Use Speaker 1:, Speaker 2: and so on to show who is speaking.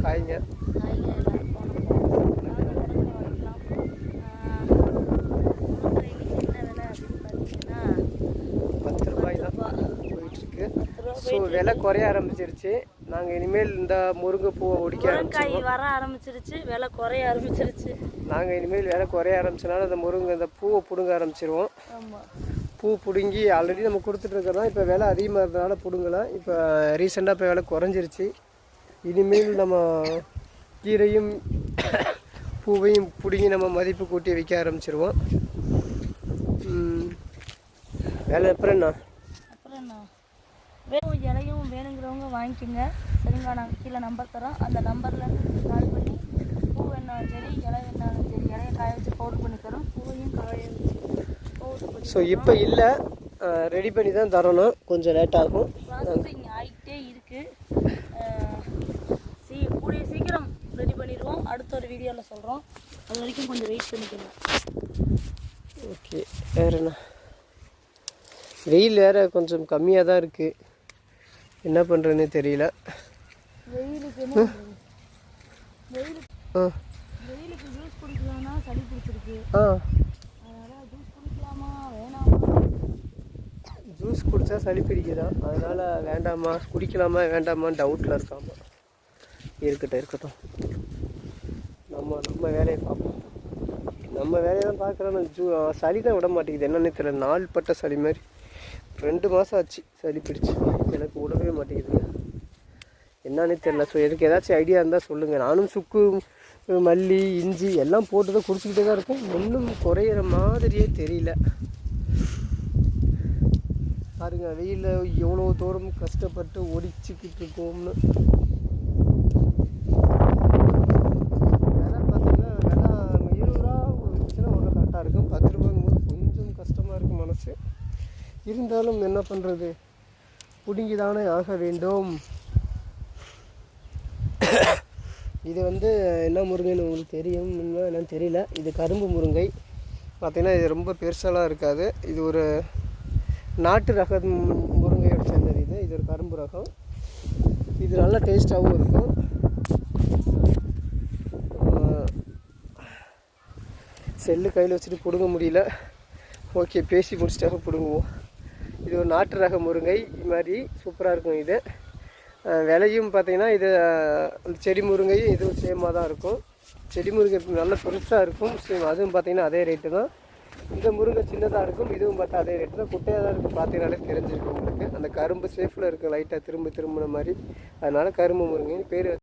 Speaker 1: காய்ங்க போயிட்டுருக்கு. ஸோ விலை குறைய ஆரம்பிச்சிருச்சு. நாங்கள் இனிமேல் இந்த முருங்கை பூவை ஒடிக்க ஆரம்பிச்சிருவோம்.
Speaker 2: வர ஆரம்பிச்சிருச்சு, விலை குறைய ஆரம்பிச்சிருச்சு.
Speaker 1: நாங்கள் இனிமேல் விலை குறைய ஆரம்பிச்சனால அந்த முருங்கை இந்த பூவை பிடுங்க ஆரம்பிச்சிருவோம். பூ பிடுங்கி ஆல்ரெடி நம்ம கொடுத்துட்டு இருக்கிறோம். இப்போ விலை அதிகமாக இருந்ததுனால பிடுங்கலாம். இப்போ ரீசெண்டாக இப்போ விலை குறைஞ்சிருச்சு. இனிமேல் நம்ம கீரையும் பூவையும் பிடுங்கி நம்ம மதிப்பு கூட்டி விற்க ஆரம்பிச்சிருவோம். வேலை அப்புறம் என்ன
Speaker 2: இலையும் வேணுங்கிறவங்க வாங்கிக்கோங்க. சரிங்களா? நாங்கள் கீழே நம்பர் தரோம். அந்த நம்பரில் கால் பண்ணி பூ வேணாலும் சரி, இலை வேணாலும் சரி, இலையை காய வச்சு பவுடர் பண்ணி தரோம். பூவையும் காய வச்சு பவுடர் பண்ணி.
Speaker 1: ஸோ இப்போ இல்லை, ரெடி பண்ணி தான் தரணும். கொஞ்சம் லேட் ஆகும்.
Speaker 2: ப்ராசஸிங் ஆகிட்டே இருக்குது. கூடிய சீக்கிரம் ரெடி பண்ணிடுவோம். அடுத்த ஒரு வீடியோவில் சொல்கிறோம். அது வரைக்கும் கொஞ்சம் வெயிட் பண்ணிக்கணும்.
Speaker 1: ஓகே. வேறு என்ன? வெயில் வேறு கொஞ்சம் கம்மியாக தான் இருக்குது. என்ன பண்ணுறதுன்னு தெரியல.
Speaker 2: வெயிலுக்கு ஜூஸ் குடிக்கலாம்னா சளி பிடிச்சிருக்கு. அதனால் ஜூஸ் குடிக்கலாமா வேணாமா?
Speaker 1: ஜூஸ் குடித்தா சளி பிடிக்குதா, அதனால் வேண்டாமா, குடிக்கலாமா வேண்டாமான்னு டவுட்டில் இருக்காமா. இருக்கட்டும். நம்ம வேலையை பார்ப்போம். நம்ம வேலையை தான் பார்க்குறோம். சளி தான் விட மாட்டேங்குது. என்னன்னு தெரியல. நாள்பட்ட சளி மாதிரி 2 மாதம் ஆச்சு சளி பிடிச்சி. எனக்கு விடவே மாட்டேங்குது. என்னன்னு தெரியல. ஸோ எனக்கு ஏதாச்சும் ஐடியா இருந்தால் சொல்லுங்கள். நானும் சுக்கு, மல்லி, இஞ்சி எல்லாம் போட்டு தான் குடிச்சிக்கிட்டே தான் இருக்கேன். ஒன்றும் குறையிற மாதிரியே தெரியல. பாருங்க, வெயிலில் எவ்வளோ தூரம் கஷ்டப்பட்டு ஒடிச்சிக்கிட்டு இருக்கோம்னு. விலை பார்த்தீங்கன்னா விலை 20 ரூபா இருந்துச்சுன்னா ஒன்றும் கரெக்டாக இருக்கும். 10 ரூபாங்கும்போது கொஞ்சம் கஷ்டமாக இருக்கும் மனசு. இருந்தாலும் என்ன பண்ணுறது, பிடுங்கி தானே ஆக வேண்டும். இது என்ன முருங்கைன்னு உங்களுக்கு தெரியும் என்னன்னு தெரியல. இது கரும்பு முருங்கை. பார்த்திங்கன்னா இது ரொம்ப பெருசாலாம் இருக்காது. இது ஒரு நாட்டு ரக முருங்கையோட சேர்ந்தது. இது ஒரு கரும்பு ரகம். இது நல்லா டேஸ்ட்டாகவும் இருக்கும். செல்லு கையில் வச்சுட்டு பிடுங்க முடியல. ஓகே, பேசி முடிச்சிட்டாக பிடுங்குவோம். இது ஒரு நாட்டு ரக முருங்கை மாதிரி சூப்பராக இருக்கும். இது விலையும் பார்த்திங்கன்னா இது அந்த செடி முருங்கையும் இதுவும் சேமாக தான் இருக்கும். செடி முருங்கை நல்லா பெருசாக இருக்கும். சேம் அதுவும் பார்த்திங்கன்னா அதே ரேட்டு தான். இந்த முருங்கை சின்னதாக இருக்கும். இதுவும் பார்த்தா அதே ரேட்டு தான். குட்டையாக தான் இருக்குது. பார்த்தீங்கனாலே தெரிஞ்சிருக்கும் உங்களுக்கு. அந்த கரும்பு சேஃபில் இருக்குது லைட்டாக திரும்பின மாதிரி. அதனால் கரும்பு முருங்கைன்னு பேர்